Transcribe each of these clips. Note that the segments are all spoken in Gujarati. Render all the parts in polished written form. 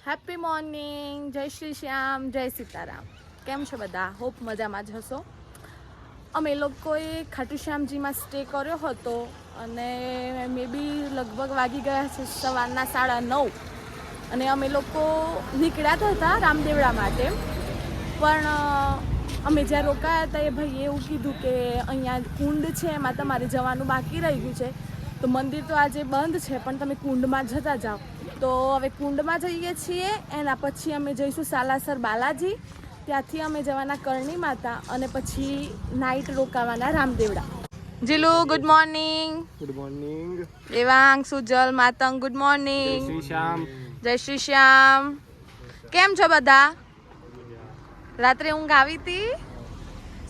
હેપી મોર્નિંગ, જય શ્રી શ્યામ, જય સીતારામ. કેમ છો બધા? હોપ મજામાં જ હશો. અમે લોકોએ ખાટુ શ્યામજીમાં સ્ટે કર્યો હતો અને મે બી લગભગ વાગી ગયા છે સવારના 9:30 અને અમે લોકો નીકળ્યા હતા રામદેવડા માટે. પણ અમે જ્યાં રોકાયા હતા એ ભાઈએ એવું કીધું કે અહીંયા કુંડ છે, એમાં તમારે જવાનું બાકી રહી ગયું છે. તો મંદિર તો આજે બંધ છે, પણ તમે કુંડમાં જતા જાઓ. તો હવે કુંડમાં જઈએ છીએ. એના પછી અમે જઈશું સાલાસર બાલાજી, ત્યાંથી અમે જવાના કરણી માતા અને પછી નાઇટ રોકાવાના Ramdevra. Jilu good morning. Good morning. Devang, Sujal, Matang good morning. જય શ્રી શ્યામ. જય શ્રી શ્યામ. કેમ છો બધા? રાત્રે ઊંઘ આવી હતી?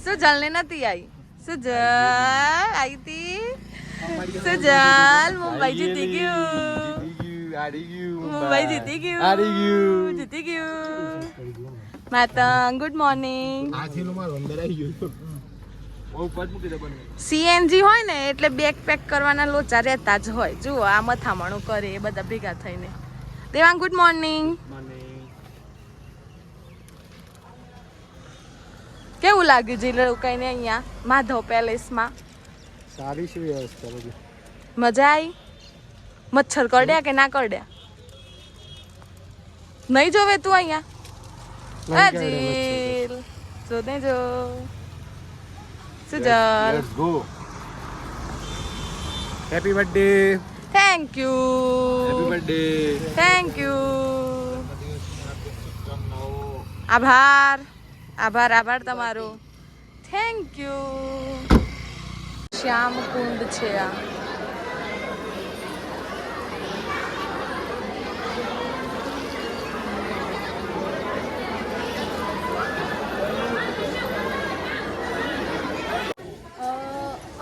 સુજલ ને નથી આવી? સુજલ આવી હતી? સુજલ મુંબઈ જીતી ગયું. મુંબઈ જીતી ગયું. જીતી ગયું. Matang good morning. સીએનજી હોય ને એટલે બેગ પેક કરવાના લોચા રહેતા જ હોય. જુઓ આ મથામણું કરે એ બધા ભેગા થઈને. Devang good morning. કેવું લાગ્યું જીલુ કઈને અહીંયા માધવ પેલેસમાં? સારી છે વ્યવસ્થા બધી. મજા આવી? મચ્છર કરડ્યા કે ના કરડ્યા? નહીં જોવે તું અહીંયા? જીલ જો દે જો. Sujal let's go. Happy birthday. Thank you. Happy birthday. Thank you. આભાર આભાર આભાર તમારો. Thank you. શ્યામ કુંડ છે આ.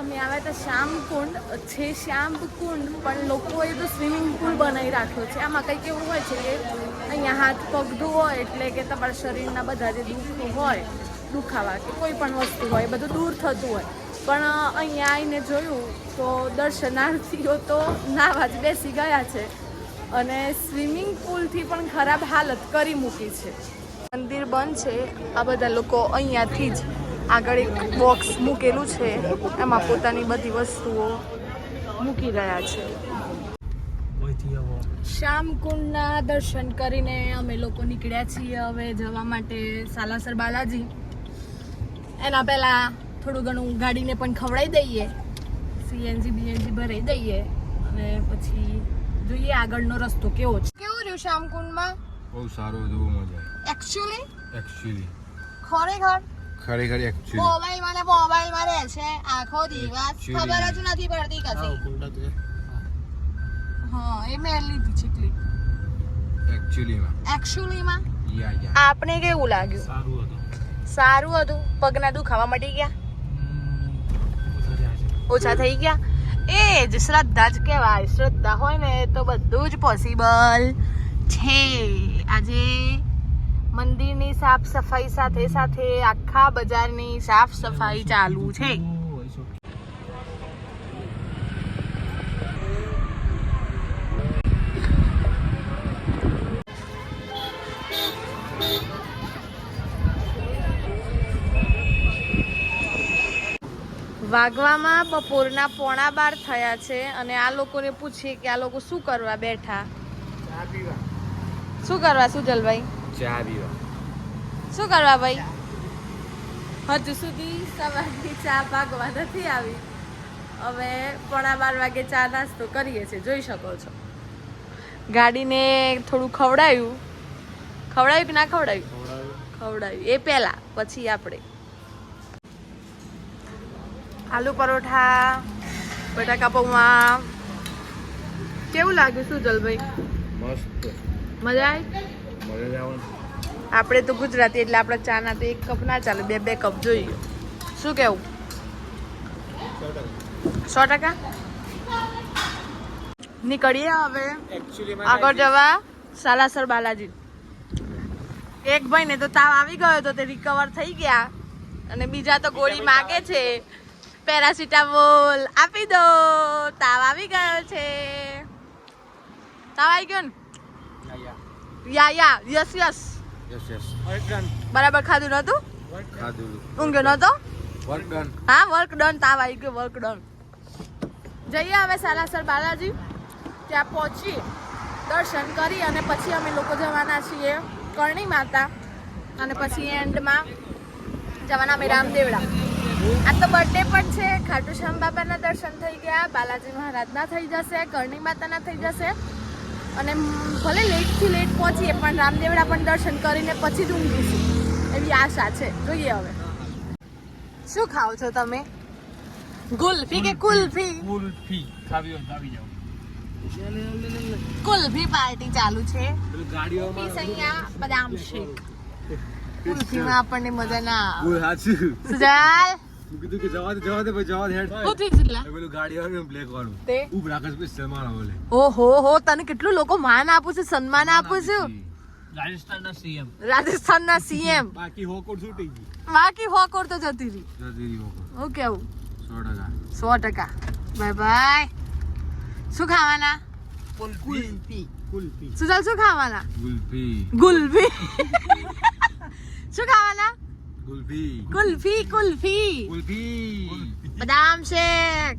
અમે આવ્યા હતા શ્યામ કુંડ છે. શ્યામ કુંડ પણ લોકોએ તો સ્વિમિંગ પુલ બનાવી રાખ્યો છે. આમાં કંઈક એવું હોય છે કે અહીંયા હાથ પગ ધોવો એટલે કે તમારા શરીરના બધા જે દુઃખ હોય, દુખાવા કે કોઈ પણ વસ્તુ હોય એ બધું દૂર થતું હોય. પણ અહીંયા આવીને જોયું તો દર્શનાર્થીઓ તો નાવા જ બેસી ગયા છે અને સ્વિમિંગ પુલથી પણ ખરાબ હાલત કરી મૂકી છે. મંદિર બંધ છે. આ બધા લોકો અહીંયાથી જ આગળ એક બોક્સ મૂકેલું છે, એમાં પોતાની બધી વસ્તુઓ મૂકી રહ્યા છે. શ્યામકુંડના દર્શન કરીને અમે લોકો નીકળ્યા છીએ હવે જવા માટે સાલાસર બાલાજી. એના પહેલાં થોડું ઘણું ગાડીને પણ ખવડાવી દઈએ, સીએનજી બીએનજી ભરાઈ દઈએ અને પછી જોઈએ આગળનો રસ્તો કેવો છે. કેવું રહ્યું શ્યામકુંડમાં? બહુ સારું, બહુ મજા એકચ્યુઅલી ખરેખર એકચ્યુઅલી મોબાઈલમાં રહે છે આખો દિવસ, ખબર જ નથી પડતી કશી. હા એ મેં લીધી છે ક્લિપ. એકચ્યુઅલીમાં આપણે કેવું લાગ્યું? સારું હતું. પગના દુખાવા મટી ગયા? ઓછા થઈ ગયા? એ જ શ્રદ્ધા જ કહેવાય. શ્રદ્ધા હોય ને તો બધું જ પોસિબલ છે. આજે મંદિરની સાફ સફાઈ સાથે સાથે આખા બજારની સાફ સફાઈ ચાલુ છે. વાગવામાં બપોરના 11:15 થયા છે અને આ લોકોને પૂછીએ કે આ લોકો શું કરવા બેઠા? શું કરવા સુજલભાઈ? ચા પીવા. શું કરવા ભાઈ? હજુ સુધી સવારની ચા ભાગવા નથી આવી. હવે 11:15 વાગે ચા નાસ્તો કરીએ છીએ, જોઈ શકો છો. ગાડીને થોડું ખવડાવ્યું કે ના ખવડાવ્યું? ખવડાવ્યું એ પહેલા, પછી આપણે આલુ પરોઠા, બટાકા પૌવા. કેવું લાગ્યું સુજલભાઈ? મસ્ત. મજા આવી? આપણે તો ગુજરાતી એટલે આપણે ચાના તો 1 કપ ના ચાલે, 2 કપ જોઈએ. શું કેવું? 100%. નીકળીએ હવે આગળ જવા સાલાસર બાલાજી. એક ભાઈને તો તાવ આવી ગયો તો તે રિકવર થઈ ગયા અને બીજા તો ગોળી માગે છે. પેરાસિટામોલ આપી દો, તાવ આવી ગયો છે. તાવ આવી ગયો ને? યા યસ યસ યસ બરાબર ખાધું નતું ખાધું ઊંઘ્યો નતો વર્ક ડન હા વર્ક ડન તાવ આવી ગયો વર્ક ડન જઈએ હવે સાલાસર બાલાજી ત્યાં પહોંચી દર્શન કરી અને પછી અમે લોકો જવાના છીએ કરણી માતા અને પછી એન્ડમાં જવાના અમે રામદેવડા આ તો બર્થડે પણ છે ખાટુ શ્યામ બાબાના દર્શન થઈ ગયા બાલાજી મહારાજના થઈ જશે કરણી માતાના થઈ જશે અને ભલે લેટથી લેટ પહોંચીએ પણ રામદેવડા પણ દર્શન કરીને પછી જ ઊંઘીશું એવી આશા છે જોઈએ હવે શું ખાઓ છો તમે ગુલ્ફી કે કુલ્ફી કુલ્ફી ખાવી હોય ખાવી જાવ કુલ્ફી પાર્ટી ચાલુ છે ગાડીઓમાં કુલ્ફી સૈયા બદામ શેક કુલ્ફીમાં આપણને મજા ના આવે ઓય સાચું સુજાલ કીધું કે જવા દે ભાઈ જવા દે હેડ શું થઈ સુજલા પેલું ગાડી આવે ને બ્લેક વાળું તે ઉભ રાખસ પે સલમાન બોલે ઓહો હો તને કેટલું લોકો માન આપું છે સન્માન આપું છું રાજસ્થાનના સીએમ બાકી હોકોડ છૂટી ગઈ બાકી હોકોર તો જતી રહી જતી હોકોડ હું કેવું 100% 100% બાય બાય શું ખાવાના કુલ્ફી સુજાલ શું ખાવાના ગુલ્ફી ગુલ્ફી શું ખાવાના ગુલ્ફી કુલ્ફી કુલ્ફી ગુલ્ફી બદામ શેક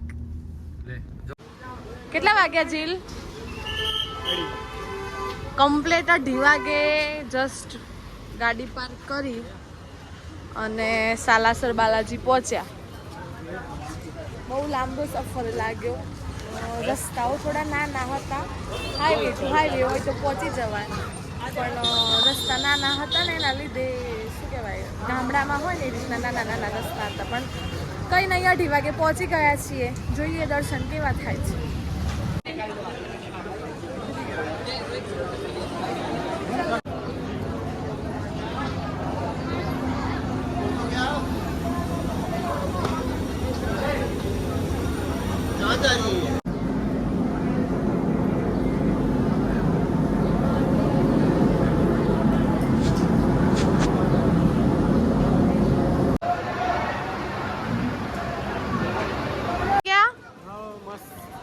લે કેટલા વાગ્યા જીલ કમ્પ્લેટ 2:30 વાગે જસ્ટ ગાડી પાર્ક કરી અને સાલાસર બાલાજી પહોંચ્યા બહુ લાંબો સફર લાગ્યો રસ્તાઓ થોડા નાના હતા હાઈવે ટુ હાઈવે હોય તો પહોંચી જવાય પણ રસ્તા નાના હતા ને એના લીધે શું કહેવાય ગામડામાં હોય ને એ રીતના નાના નાના રસ્તા હતા પણ કંઈ નહીં 2:30 વાગે પહોંચી ગયા છીએ જોઈએ દર્શન કેવા થાય છે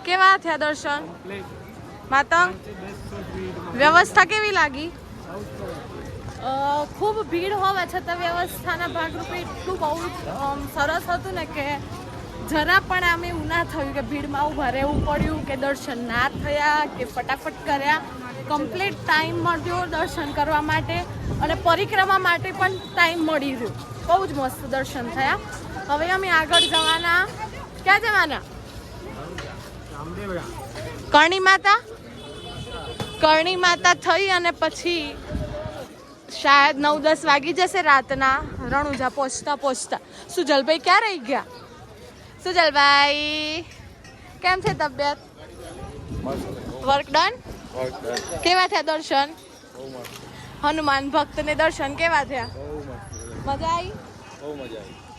કેવા થયા દર્શન માતંગ વ્યવસ્થા કેવી લાગી ખૂબ ભીડ હોવા છતાં વ્યવસ્થાના ભાગરૂપે એટલું બહુ સરસ હતું ને કે જરા પણ આમ એવું ના થયું કે ભીડમાં ઊભા રહેવું પડ્યું કે દર્શન ના થયા કે ફટાફટ કર્યા કમ્પ્લીટ ટાઈમ મળ્યો દર્શન કરવા માટે અને પરિક્રમા માટે પણ ટાઈમ મળી રહ્યો બહુ જ મસ્ત દર્શન થયા હવે અમે આગળ જવાના ક્યાં જવાના કરણી માતા થઈ અને પછી શાયદ 9-10 વાગી જશે રાતના રણુજા પહોંચતા સુજલભાઈ ક્યાં રહી ગયા સુજલભાઈ કેમ છે તબિયત વર્ક ડન કેવા થયા દર્શન હનુમાન ભક્તને દર્શન કેવા થયા મજા આવી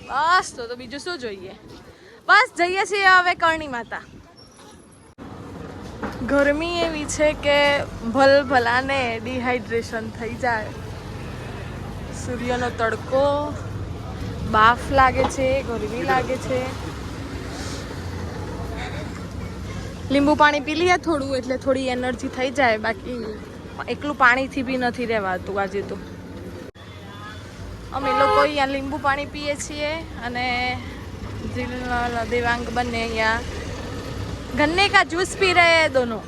બસ તો બીજું શું જોઈએ બસ જઈએ છીએ હવે કરણી માતા ગરમી એવી છે કે ભલાને ડિહાઇડ્રેશન થઈ જાય સૂર્યનો તડકો બાફ લાગે છે ગરમી લાગે છે લીંબુ પાણી પી લઈએ થોડું એટલે થોડી એનર્જી થઈ જાય બાકી એકલું પાણીથી બી નથી રહેવાતું આજે તો અમે લોકો અહીંયા લીંબુ પાણી પીએ છીએ અને દેવાંગ બંને અહીંયા गन्ने का जूस पी रहे हैं दोनों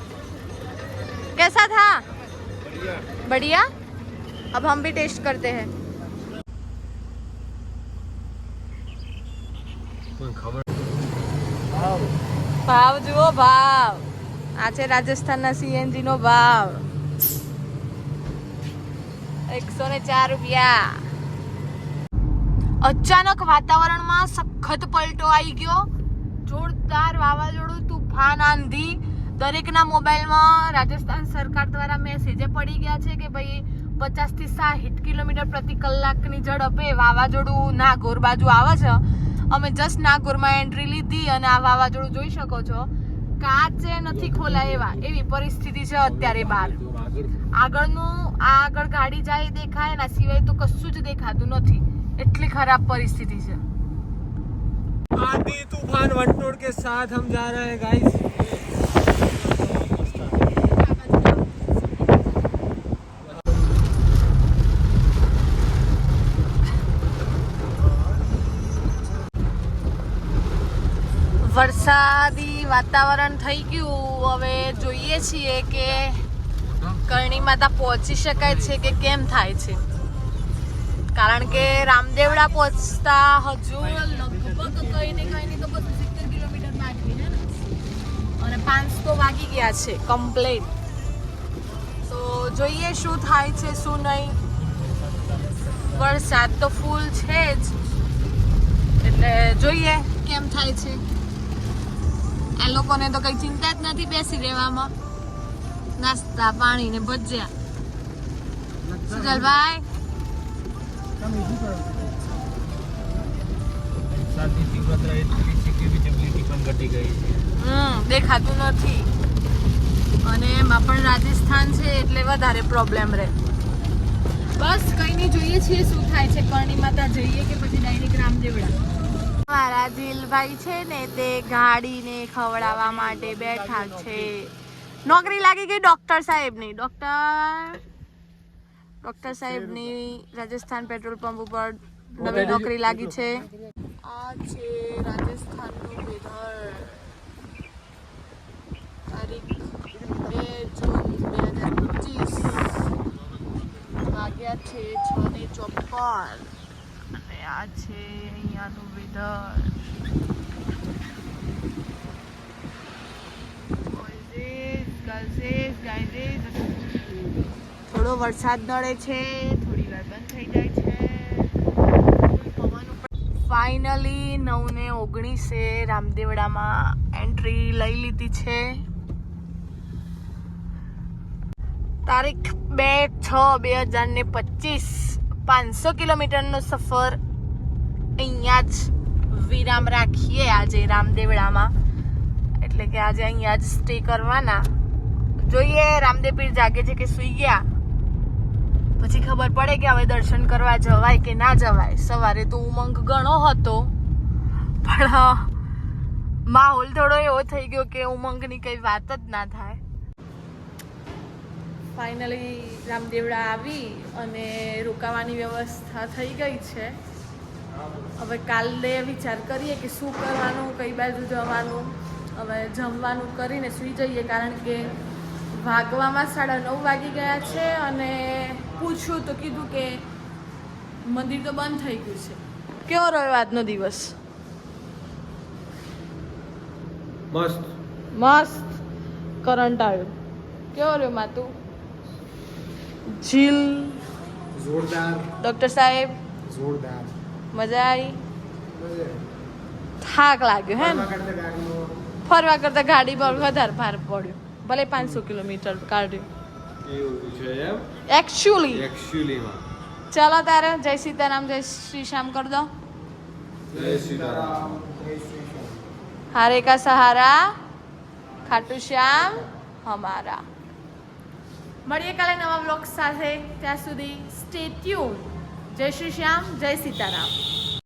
कैसा था बढ़िया अब हम भी टेस्ट करते हैं भाव जुओ भाव आ છે રાજસ્થાનના સીએનજી નો ભાવ 104 રૂપિયા અચાનક વાતાવરણમાં સખત પલટો આવી ગયો જોરદાર વાવાઝોડું તૂફાન આંધી દરેકના મોબાઈલમાં રાજસ્થાન સરકાર દ્વારા મેસેજ પડી ગયા છે કે ભાઈ 50 થી 60 કિલોમીટર પ્રતિ કલાકની ઝડપે વાવાઝોડું નાગોર બાજુ આવે છે અમે જસ્ટ નાગોરમાં એન્ટ્રી લીધી અને આ વાવાઝોડું જોઈ શકો છો કાચે નથી ખોલાય એવી પરિસ્થિતિ છે અત્યારે બહાર આગળ ગાડી જાય દેખાય એના સિવાય તો કશું જ દેખાતું નથી એટલી ખરાબ પરિસ્થિતિ છે आंधी तूफान वनटोड़ के साथ हम जा रहे हैं गाइस વરસાદી વાતાવરણ થઈ ગયું. હવે જોઈએ છીએ કે કરણી માતા પહોંચી શકાય છે કે કેમ થાય છે, કારણ કે રામદેવડા પહોંચતા હજુ લગભગ કઈ ને તો 70 કિલોમીટર બાકી છે ને, અને 5 તો વાગી ગયા છે કમ્પ્લીટ. તો જોઈએ શું થાય છે શું નહીં. વરસાદ તો ફૂલ છે જ, એટલે જોઈએ કેમ થાય છે. એ લોકોને તો કઈ ચિંતા જ નથી બેસી રહેવામાં. નાસ્તા પાણી ને ભજીયા. સુજલભાઈ વરસાદની તીવ્રતા એટલી છે કે વિજિબિલિટી પણ ઘટી ગઈ છે. દેખાતું નથી, અને એમાં પણ રાજસ્થાન છે એટલે વધારે પ્રોબ્લેમ રહે. બસ કઈ નહીં, જોઈએ છીએ શું થાય છે. કરણી માતા જઈએ કે પછી ડાયરેક્ટ રામદેવડા. મારા દિલભાઈ છે ને તે ગાડીને ખવડાવવા માટે બેઠા છે. નોકરી લાગી ગઈ ડોક્ટર સાહેબની. ડોક્ટર સાહેબની રાજસ્થાન પેટ્રોલ પંપ ઉપર નવી નોકરી લાગી છે. આ છે રાજસ્થાનનું વેધર. તારીખ 2 જૂન 2025. વાગ્યા છે 6:54. અને આ છે અહીંયાનું વેધર. થોડો વરસાદ નડે છે, થોડી વાર બંધ થઈ જાય છે. ફાઇનલી 9:19 રામદેવડામાં એન્ટ્રી લઈ લીધી છે. તારીખ 2/6/2025. 500 કિલોમીટરનો સફર અહીંયા જ વિરામ રાખીએ આજે રામદેવડામાં. એટલે કે આજે અહીંયા જ સ્ટે કરવાના. જોઈએ રામદેવ પીર જાગે છે કે સુઈ ગયા, પછી ખબર પડે કે હવે દર્શન કરવા જવાય કે ના જવાય. સવારે તો ઉમંગ ઘણો હતો, પણ માહોલ થોડો એવો થઈ ગયો કે ઉમંગની કઈ વાત જ ના થાય. ફાઇનલી રામદેવડા આવી અને રોકાવાની વ્યવસ્થા થઈ ગઈ છે. હવે કાલે વિચાર કરીએ કે શું કરવાનું, કઈ બાજુ જવાનું. હવે જમવાનું કરીને સૂઈ જઈએ, કારણ કે વાગવામાં 9:30 વાગી ગયા છે. અને પૂછ્યું તો કીધું કે મંદિર તો બંધ થઈ ગયું છે. કેવો રહ્યો આજનો દિવસ? મસ્ત મસ્ત. કરંટ આવ્યો. કેવો રહ્યો માતું? ઝીલ જોરદાર. ડોક્ટર સાહેબ જોરદાર. મજા આવી? થાક લાગ્યો હે ને? ફરવા કરતા ગાડી પર વધારે ભાર પડ્યો. ભલે 500 કિલોમીટર કાઢ્યું. એવું છે એમ? એકચ્યુઅલીમાં ચાલો તારે જય સીતારામ જય શ્રી શ્યામ કર દો. જય સીતારામ. હારે કા સહારા ખાટુ શ્યામ હમારા. મળીએ કાલે નવા બ્લોગ સાથે. ત્યાં સુધી સ્ટે ટ્યુન. જય શ્રી શ્યામ જય સીતારામ.